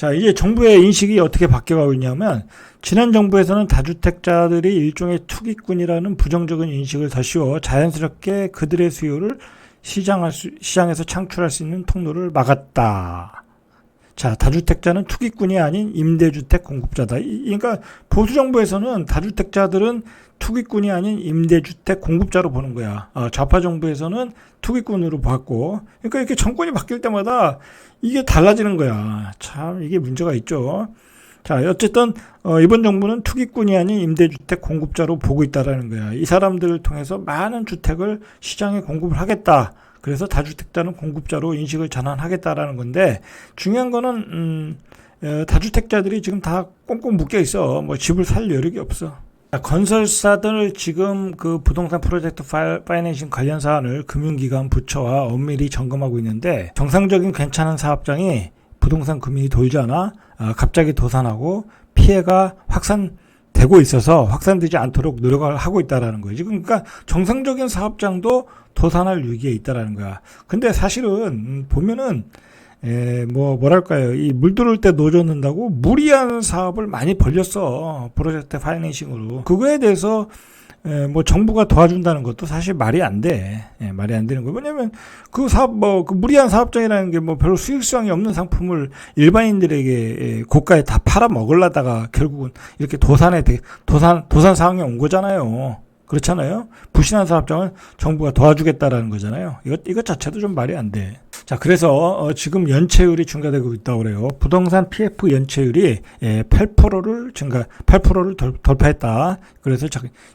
자, 이제 정부의 인식이 어떻게 바뀌어가고 있냐면, 지난 정부에서는 다주택자들이 일종의 투기꾼이라는 부정적인 인식을 덧씌워 자연스럽게 그들의 수요를 시장에서 창출할 수 있는 통로를 막았다. 자, 다주택자는 투기꾼이 아닌 임대주택 공급자다. 그러니까 보수 정부에서는 다주택자들은 투기꾼이 아닌 임대주택 공급자로 보는 거야. 좌파 정부에서는 투기꾼으로 봤고, 그러니까 이렇게 정권이 바뀔 때마다 이게 달라지는 거야. 참 이게 문제가 있죠. 자, 어쨌든 이번 정부는 투기꾼이 아닌 임대주택 공급자로 보고 있다라는 거야. 이 사람들을 통해서 많은 주택을 시장에 공급을 하겠다. 그래서 다주택자는 공급자로 인식을 전환하겠다라는 건데, 중요한 거는 다주택자들이 지금 다 꽁꽁 묶여 있어. 뭐 집을 살 여력이 없어. 건설사들 지금 그 부동산 프로젝트 파이낸싱 관련 사안을 금융기관 부처와 엄밀히 점검하고 있는데, 정상적인 괜찮은 사업장이 부동산 금융이 돌잖아. 갑자기 도산하고 피해가 확산되고 있어서 확산되지 않도록 노력을 하고 있다라는 거예요. 지금 그러니까 정상적인 사업장도 도산할 위기에 있다라는 거야. 근데 사실은 보면은 뭐랄까요, 이 물 들어올 때 노젓는다고 무리한 사업을 많이 벌렸어. 프로젝트 파이낸싱으로. 그거에 대해서 뭐 정부가 도와준다는 것도 사실 말이 안 돼. 말이 안 되는 거예요. 왜냐면 그 사업, 그 무리한 사업장이라는 게 뭐 별로 수익성이 없는 상품을 일반인들에게 고가에 다 팔아 먹으려다가 결국은 이렇게 도산 상황에 온 거잖아요. 그렇잖아요. 부실한 사업장을 정부가 도와주겠다라는 거잖아요. 이것 자체도 좀 말이 안 돼. 자, 그래서 지금 연체율이 증가되고 있다고 그래요. 부동산 PF 연체율이 8%를 돌파했다. 그래서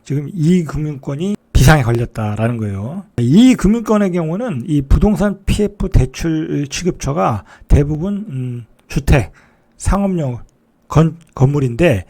지금 이 금융권이 비상에 걸렸다라는 거예요. 이 금융권의 경우는 이 부동산 PF 대출 취급처가 대부분 주택, 상업용 건물인데,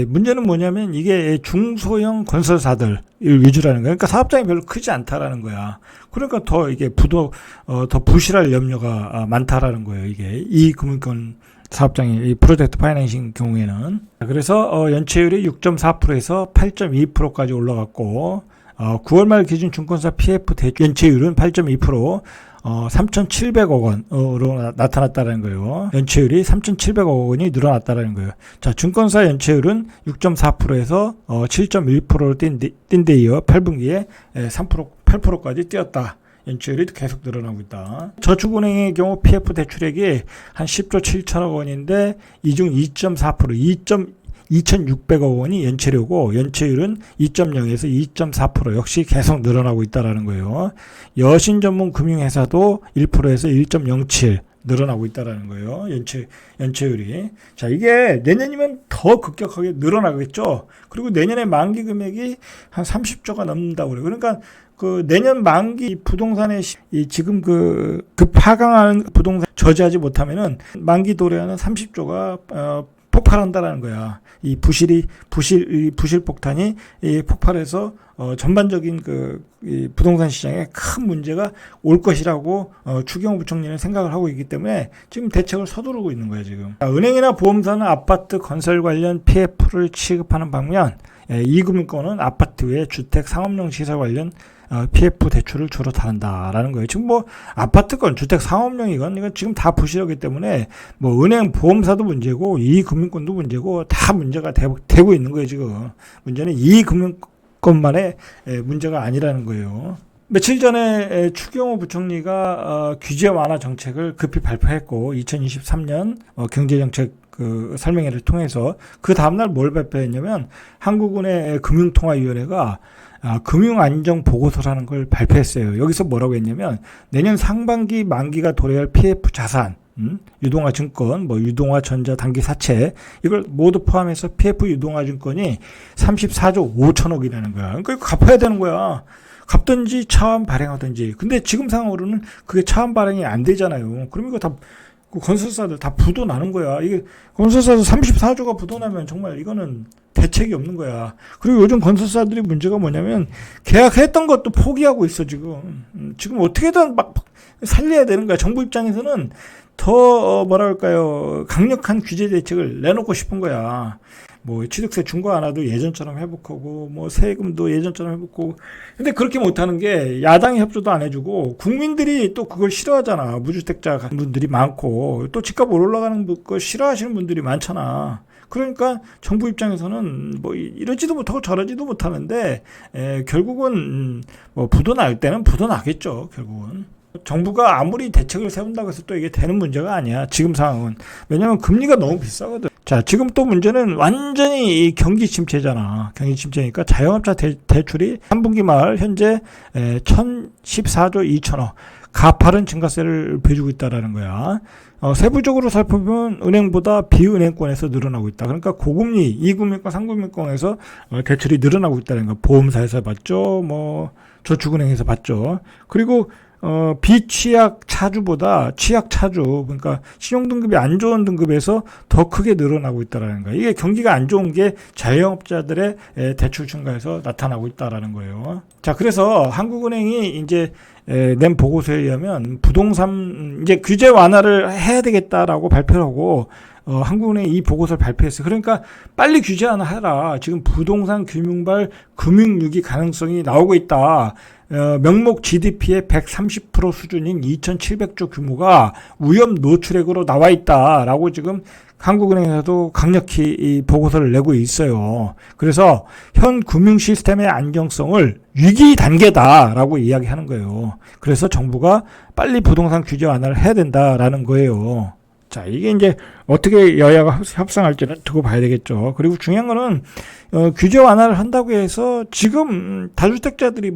문제는 뭐냐면 이게 중소형 건설사들 위주라는 거야. 그러니까 사업장이 별로 크지 않다라는 거야. 그러니까 더 이게 더 부실할 염려가 많다라는 거예요. 이게 이 금융권 사업장이 이 프로젝트 파이낸싱 경우에는. 그래서 연체율이 6.4%에서 8.2%까지 올라갔고, 9월 말 기준 증권사 PF 대출 연체율은 8.2%, 3,700억 원으로 나타났다는 거예요. 연체율이 3,700억 원이 늘어났다는 거예요. 자, 증권사 연체율은 6.4%에서 7.1%로 뛴 데 이어 8분기에 8%까지 뛰었다. 연체율이 계속 늘어나고 있다. 저축은행의 경우 PF 대출액이 한 10조 7천억 원인데, 이 중 2.4%, 2,600억 원이 연체료고, 연체율은 2.0에서 2.4% 역시 계속 늘어나고 있다라는 거예요. 여신 전문 금융회사도 1%에서 1.07 늘어나고 있다라는 거예요. 연체율이. 자, 이게 내년이면 더 급격하게 늘어나겠죠. 그리고 내년에 만기 금액이 한 30조가 넘는다고 그래요. 그러니까 그 내년 만기 부동산의 지금 그 하강하는 부동산 저지하지 못하면은 만기 도래하는 30조가 폭발한다라는 거야. 이 부실 폭탄이 폭발해서 전반적인 이 부동산 시장에 큰 문제가 올 것이라고 추경호 부총리는 생각을 하고 있기 때문에 지금 대책을 서두르고 있는 거예요, 지금. 은행이나 보험사는 아파트 건설 관련 PF를 취급하는 반면, 이 금융권은 아파트 외 주택 상업용 시설 관련 PF 대출을 주로 다룬다라는 거예요. 지금 뭐 아파트건 주택 상업용이건 이건 지금 다 부실하기 때문에 뭐 은행 보험사도 문제고 이 금융권도 문제고 다 문제가 되고 있는 거예요, 지금. 문제는 이 금융권만의 문제가 아니라는 거예요. 며칠 전에 추경호 부총리가 규제 완화 정책을 급히 발표했고, 2023년 경제정책 설명회를 통해서 그 다음날 뭘 발표했냐면, 한국은행 금융통화위원회가 금융안정보고서라는 걸 발표했어요. 여기서 뭐라고 했냐면, 내년 상반기 만기가 도래할 PF 자산, 유동화 증권, 뭐 유동화 전자 단기 사채, 이걸 모두 포함해서 PF 유동화 증권이 34조 5천억이라는 거야. 그러니까 이거 갚아야 되는 거야. 갚든지 차환 발행하든지. 근데 지금 상황으로는 그게 차환 발행이 안 되잖아요. 그럼 이거 다 건설사들 다 부도 나는 거야. 이게 건설사들 34조가 부도 나면 정말 이거는 대책이 없는 거야. 그리고 요즘 건설사들이 문제가 뭐냐면 계약했던 것도 포기하고 있어, 지금. 지금 어떻게든 막 살려야 되는 거야. 정부 입장에서는 더 뭐랄까요, 강력한 규제 대책을 내놓고 싶은 거야. 뭐 취득세 중과 하나도 예전처럼 회복하고 뭐 세금도 예전처럼 회복하고. 근데 그렇게 못하는 게 야당이 협조도 안 해주고 국민들이 또 그걸 싫어하잖아. 무주택자 분들이 많고 또 집값 올라가는 거 싫어하시는 분들이 많잖아. 그러니까 정부 입장에서는 뭐 이러지도 못하고 저러지도 못하는데 결국은 뭐 부도 날 때는 부도 나겠죠. 결국은 정부가 아무리 대책을 세운다고 해서 또 이게 되는 문제가 아니야. 지금 상황은. 왜냐면 금리가 너무 비싸거든. 자, 지금 또 문제는 완전히 이 경기 침체잖아. 경기 침체니까 자영업자 대출이 3분기 말 현재 1014조 2천억 가파른 증가세를 보여주고 있다라는 거야. 세부적으로 살펴보면 은행보다 비은행권에서 늘어나고 있다. 그러니까 고금리, 2금융권, 3금융권에서 대출이 늘어나고 있다는 거. 보험사에서 봤죠. 뭐 저축은행에서 봤죠. 그리고 비취약 차주보다 취약 차주, 그러니까 신용등급이 안 좋은 등급에서 더 크게 늘어나고 있다라는 거예요. 이게 경기가 안 좋은 게 자영업자들의 대출 증가에서 나타나고 있다라는 거예요. 자, 그래서 한국은행이 이제 낸 보고서에 의하면 부동산 이제 규제 완화를 해야 되겠다라고 발표를 하고 한국은행이 이 보고서를 발표했어요. 그러니까 빨리 규제 완화해라. 지금 부동산 금융발 금융위기 가능성이 나오고 있다. 명목 GDP의 130% 수준인 2,700조 규모가 위험 노출액으로 나와 있다라고 지금 한국은행에서도 강력히 이 보고서를 내고 있어요. 그래서 현 금융 시스템의 안정성을 위기 단계다라고 이야기하는 거예요. 그래서 정부가 빨리 부동산 규제 완화를 해야 된다라는 거예요. 자, 이게 이제 어떻게 여야가 협상할지는 두고 봐야 되겠죠. 그리고 중요한 거는 규제 완화를 한다고 해서 지금 다주택자들이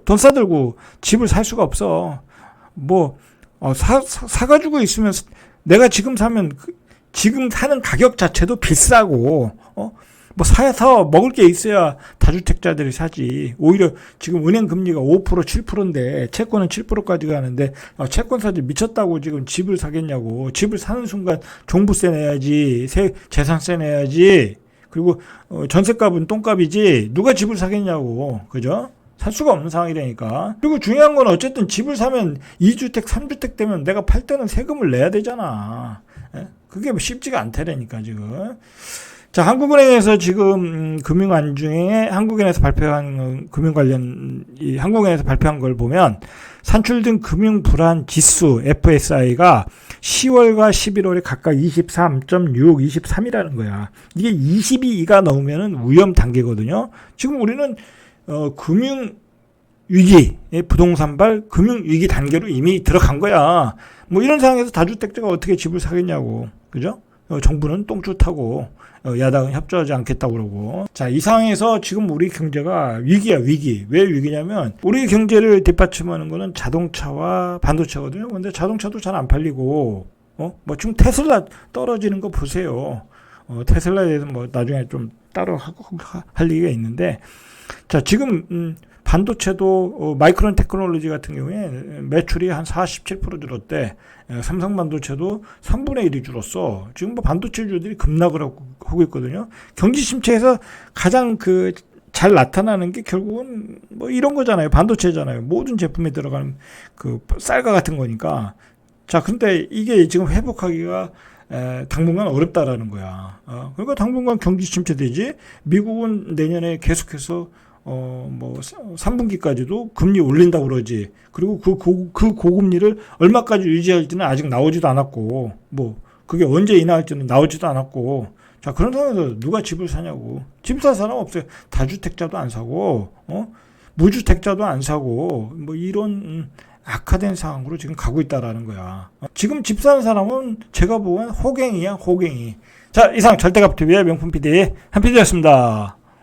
돈 싸들고 집을 살 수가 없어. 사가지고 있으면 내가 지금 사면 지금 사는 가격 자체도 비싸고 사서 먹을 게 있어야 다주택자들이 사지. 오히려 지금 은행 금리가 5% 7%인데 채권은 7%까지 가는데 채권 사지 미쳤다고 지금 집을 사겠냐고. 집을 사는 순간 종부세 내야지, 재산세 내야지. 그리고 전세값은 똥값이지. 누가 집을 사겠냐고. 그죠? 살 수가 없는 상황이라니까. 그리고 중요한 건 어쨌든 집을 사면 2주택, 3주택 되면 내가 팔 때는 세금을 내야 되잖아. 그게 쉽지가 않다라니까 지금. 자, 한국은행에서 지금 금융 안중에 한국은행에서 발표한 금융 관련 한국은행에서 발표한 걸 보면 산출 등 금융 불안 지수 FSI가 10월과 11월에 각각 23.6, 23이라는 거야. 이게 22가 넘으면은 위험 단계거든요. 지금 우리는 금융 위기, 부동산발 금융 위기 단계로 이미 들어간 거야. 뭐 이런 상황에서 다주택자가 어떻게 집을 사겠냐고. 그죠? 정부는 똥줄 타고 야당은 협조하지 않겠다고 그러고. 자, 이 상황에서 지금 우리 경제가 위기야, 위기. 왜 위기냐면 우리 경제를 뒷받침하는 거는 자동차와 반도체거든요. 근데 자동차도 잘 안 팔리고 지금 테슬라 떨어지는 거 보세요. 테슬라에 대해서 나중에 좀 따로 할 얘기가 있는데, 자, 지금 반도체도 마이크론 테크놀로지 같은 경우에 매출이 한 47% 줄었대. 삼성 반도체도 3분의 1이 줄었어. 지금 반도체주들이 급락을 하고 있거든요. 경기 침체에서 가장 잘 나타나는 게 결국은 이런 거잖아요. 반도체잖아요. 모든 제품에 들어가는 쌀과 같은 거니까. 자, 근데 이게 지금 회복하기가 당분간 어렵다라는 거야. 그러니까 당분간 경기 침체되지. 미국은 내년에 계속해서 3분기까지도 금리 올린다고 그러지. 그리고 그 고금리를 얼마까지 유지할지는 아직 나오지도 않았고, 그게 언제 인하할지는 나오지도 않았고. 자, 그런 상황에서 누가 집을 사냐고. 집 살 사람 없어요. 다주택자도 안 사고, 무주택자도 안 사고, 이런 악화된 상황으로 지금 가고 있다라는 거야. 지금 집 사는 사람은 제가 보기엔 호갱이야, 호갱이. 자, 이상 절대값TV의 명품 PD 한 PD였습니다.